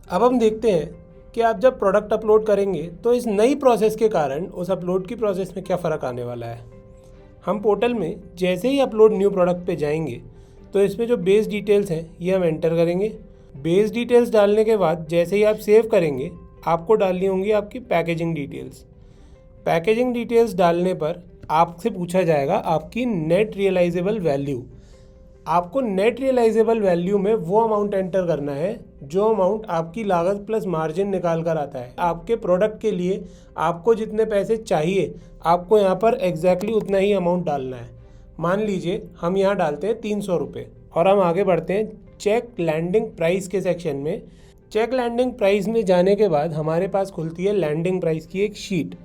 अब हम देखते हैं कि आप जब प्रोडक्ट अपलोड करेंगे तो इस नई प्रोसेस के कारण उस अपलोड की प्रोसेस में क्या फ़र्क आने वाला है। हम पोर्टल में जैसे ही अपलोड न्यू प्रोडक्ट पे जाएंगे तो इसमें जो बेस डिटेल्स हैं ये हम एंटर करेंगे। बेस डिटेल्स डालने के बाद जैसे ही आप सेव करेंगे आपको डालनी होंगी आपकी पैकेजिंग डिटेल्स। पैकेजिंग डिटेल्स डालने पर आपसे पूछा जाएगा आपकी नेट रियलाइजेबल वैल्यू। आपको नेट रियलाइजेबल वैल्यू में वो अमाउंट एंटर करना है जो अमाउंट आपकी लागत प्लस मार्जिन निकाल कर आता है। आपके प्रोडक्ट के लिए आपको जितने पैसे चाहिए आपको यहाँ पर एग्जैक्टली उतना ही अमाउंट डालना है। मान लीजिए हम यहाँ डालते हैं 300 रुपये और हम आगे बढ़ते हैं चेक लैंडिंग प्राइस के सेक्शन में। चेक लैंडिंग प्राइस में जाने के बाद हमारे पास खुलती है लैंडिंग प्राइस की एक शीट।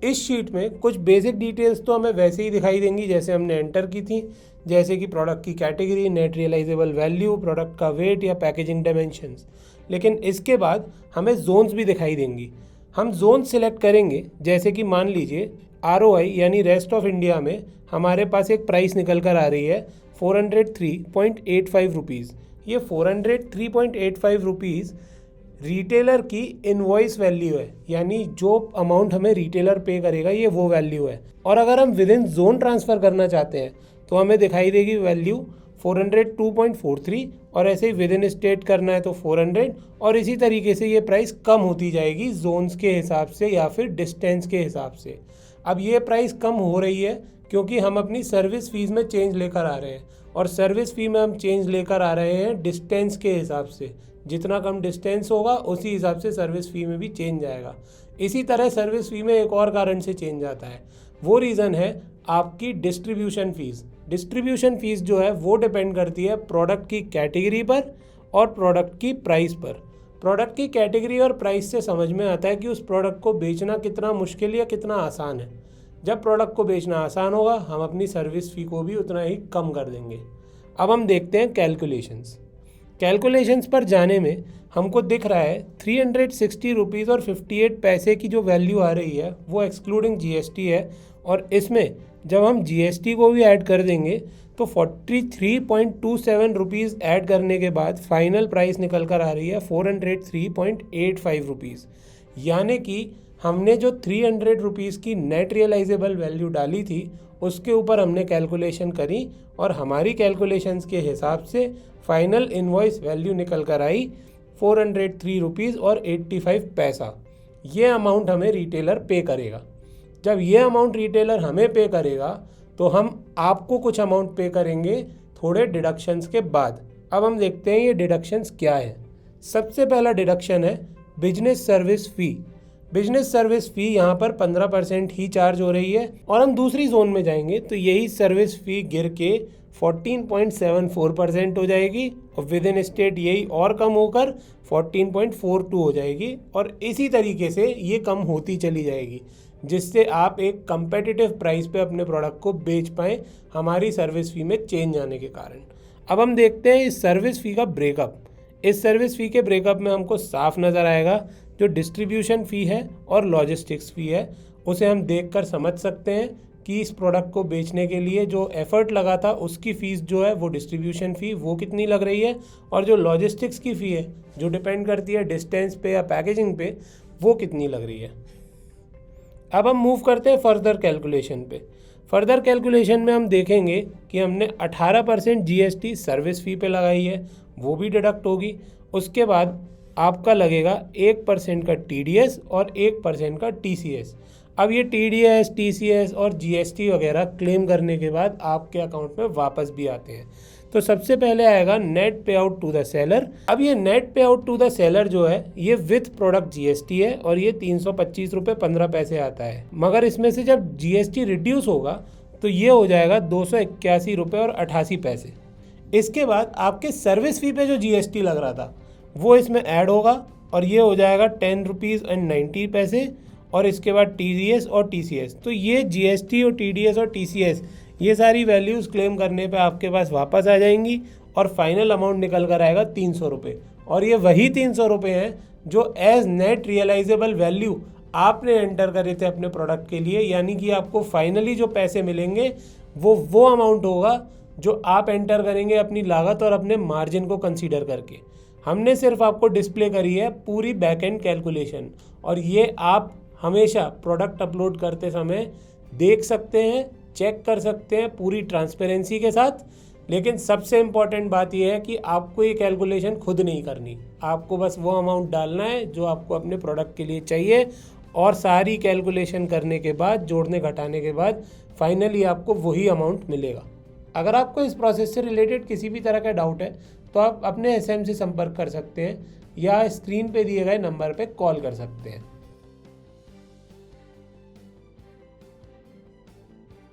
इस शीट में कुछ बेसिक डिटेल्स तो हमें वैसे ही दिखाई देंगी जैसे हमने एंटर की थी, जैसे कि प्रोडक्ट की category, net realisable value, product का वेट या पैकेजिंग डायमेंशंस। लेकिन इसके बाद हमें जोन्स भी दिखाई देंगी। हम जोन सिलेक्ट करेंगे, जैसे कि मान लीजिए ROI यानी रेस्ट ऑफ इंडिया में हमारे पास एक प्राइस निकल कर आ रही है 403.85 रुपीज़। ये 403.85 रुपीज़ रिटेलर की इनवॉइस वैल्यू है, यानी जो अमाउंट हमें रिटेलर पे करेगा ये वो वैल्यू है। और अगर हम विद इन जोन ट्रांसफ़र करना चाहते हैं तो हमें दिखाई देगी वैल्यू 402.43 और ऐसे ही विद इन स्टेट करना है तो 400 और इसी तरीके से ये प्राइस कम होती जाएगी जोन्स के हिसाब से या फिर डिस्टेंस के हिसाब से। अब ये प्राइस कम हो रही है क्योंकि हम अपनी सर्विस फीस में चेंज लेकर आ रहे हैं और सर्विस फी में हम चेंज लेकर आ रहे हैं डिस्टेंस के हिसाब से। जितना कम डिस्टेंस होगा उसी हिसाब से सर्विस फ़ी में भी चेंज आएगा। इसी तरह सर्विस फ़ी में एक और कारण से चेंज आता है, वो रीज़न है आपकी डिस्ट्रीब्यूशन फ़ीस। डिस्ट्रीब्यूशन फ़ीस जो है वो डिपेंड करती है प्रोडक्ट की कैटेगरी पर और प्रोडक्ट की प्राइस पर। प्रोडक्ट की कैटेगरी और प्राइस से समझ में आता है कि उस प्रोडक्ट को बेचना कितना मुश्किल या कितना आसान है। जब प्रोडक्ट को बेचना आसान होगा हम अपनी सर्विस फ़ी को भी उतना ही कम कर देंगे। अब हम देखते हैं कैलकुलेशंस। कैलकुलेशंस पर जाने में हमको दिख रहा है 360 रुपीज़ और 58 पैसे की जो वैल्यू आ रही है वो एक्सक्लूडिंग GST है। और इसमें जब हम GST को भी ऐड कर देंगे तो 43.27 रुपीज़ ऐड करने के बाद फाइनल प्राइस निकल कर आ रही है 403.85 रुपीज़। यानी कि हमने जो 300 रुपीज़ की नेट रियलाइजेबल वैल्यू डाली थी उसके ऊपर हमने कैलकुलेशन करी और हमारी कैलकुलेशंस के हिसाब से फाइनल इनवॉइस वैल्यू निकल कर आई 403 रुपीज़ और 85 पैसा। ये अमाउंट हमें रिटेलर पे करेगा। जब ये अमाउंट रिटेलर हमें पे करेगा तो हम आपको कुछ अमाउंट पे करेंगे थोड़े डिडक्शंस के बाद। अब हम देखते हैं ये डिडक्शंस क्या है। सबसे पहला डिडक्शन है बिजनेस सर्विस फ़ी। बिजनेस सर्विस फ़ी यहाँ पर 15% ही चार्ज हो रही है और हम दूसरी जोन में जाएंगे तो यही सर्विस फ़ी गिर के 14.74% हो जाएगी और विद इन स्टेट यही और कम होकर 14.42 हो जाएगी और इसी तरीके से ये कम होती चली जाएगी जिससे आप एक कंपेटिटिव प्राइस पे अपने प्रोडक्ट को बेच पाएँ हमारी सर्विस फ़ी में चेंज आने के कारण। अब हम देखते हैं इस सर्विस फ़ी का ब्रेकअप। इस सर्विस फ़ी के ब्रेकअप में हमको साफ नज़र आएगा जो डिस्ट्रीब्यूशन फ़ी है और लॉजिस्टिक्स फ़ी है उसे हम देखकर समझ सकते हैं कि इस प्रोडक्ट को बेचने के लिए जो एफ़र्ट लगा था उसकी फ़ीस जो है वो डिस्ट्रीब्यूशन फ़ी वो कितनी लग रही है और जो लॉजिस्टिक्स की फ़ी है जो डिपेंड करती है डिस्टेंस पे या पैकेजिंग पे वो कितनी लग रही है। अब हम मूव करते हैं फर्दर कैलकुलेशन पे। फर्दर कैलकुलेशन में हम देखेंगे कि हमने 18% GST सर्विस फ़ी पे लगाई है वो भी डिडक्ट होगी। उसके बाद आपका लगेगा 1% का TDS और 1% का TCS। अब ये TDS, TCS और GST वगैरह क्लेम करने के बाद आपके अकाउंट में वापस भी आते हैं। तो सबसे पहले आएगा नेट पे आउट टू द सेलर। अब ये नेट पे आउट टू द सेलर जो है ये विथ प्रोडक्ट GST है और ये 325 रुपये 15 पैसे आता है। मगर इसमें से जब GST रिड्यूस होगा तो ये हो जाएगा 281 रुपये और 88 पैसे। इसके बाद आपके सर्विस फ़ी पे जो GST लग रहा था वो इसमें ऐड होगा और ये हो जाएगा 10 रुपीज़ एंड 90 पैसे और इसके बाद TDS और TCS। तो ये GST और TDS और TCS ये सारी वैल्यूज़ क्लेम करने पे आपके पास वापस आ जाएंगी और फाइनल अमाउंट निकल कर आएगा 300 रुपये। और ये वही 300 रुपये हैं जो एज नेट रियलाइजेबल वैल्यू आपने एंटर करे थे अपने प्रोडक्ट के लिए। यानी कि आपको फाइनली जो पैसे मिलेंगे वो अमाउंट होगा जो आप एंटर करेंगे अपनी लागत और अपने मार्जिन को कंसीडर करके। हमने सिर्फ आपको डिस्प्ले करी है पूरी बैक एंड कैलकुलेशन, और ये आप हमेशा प्रोडक्ट अपलोड करते समय देख सकते हैं, चेक कर सकते हैं पूरी ट्रांसपेरेंसी के साथ। लेकिन सबसे इम्पॉर्टेंट बात यह है कि आपको ये कैलकुलेशन खुद नहीं करनी, आपको बस वो अमाउंट डालना है जो आपको अपने प्रोडक्ट के लिए चाहिए, और सारी कैलकुलेशन करने के बाद, जोड़ने घटाने के बाद फाइनली आपको वही अमाउंट मिलेगा। अगर आपको इस प्रोसेस से रिलेटेड किसी भी तरह का डाउट है तो आप अपने एसएम से संपर्क कर सकते हैं या स्क्रीन पे दिए गए नंबर पे कॉल कर सकते हैं।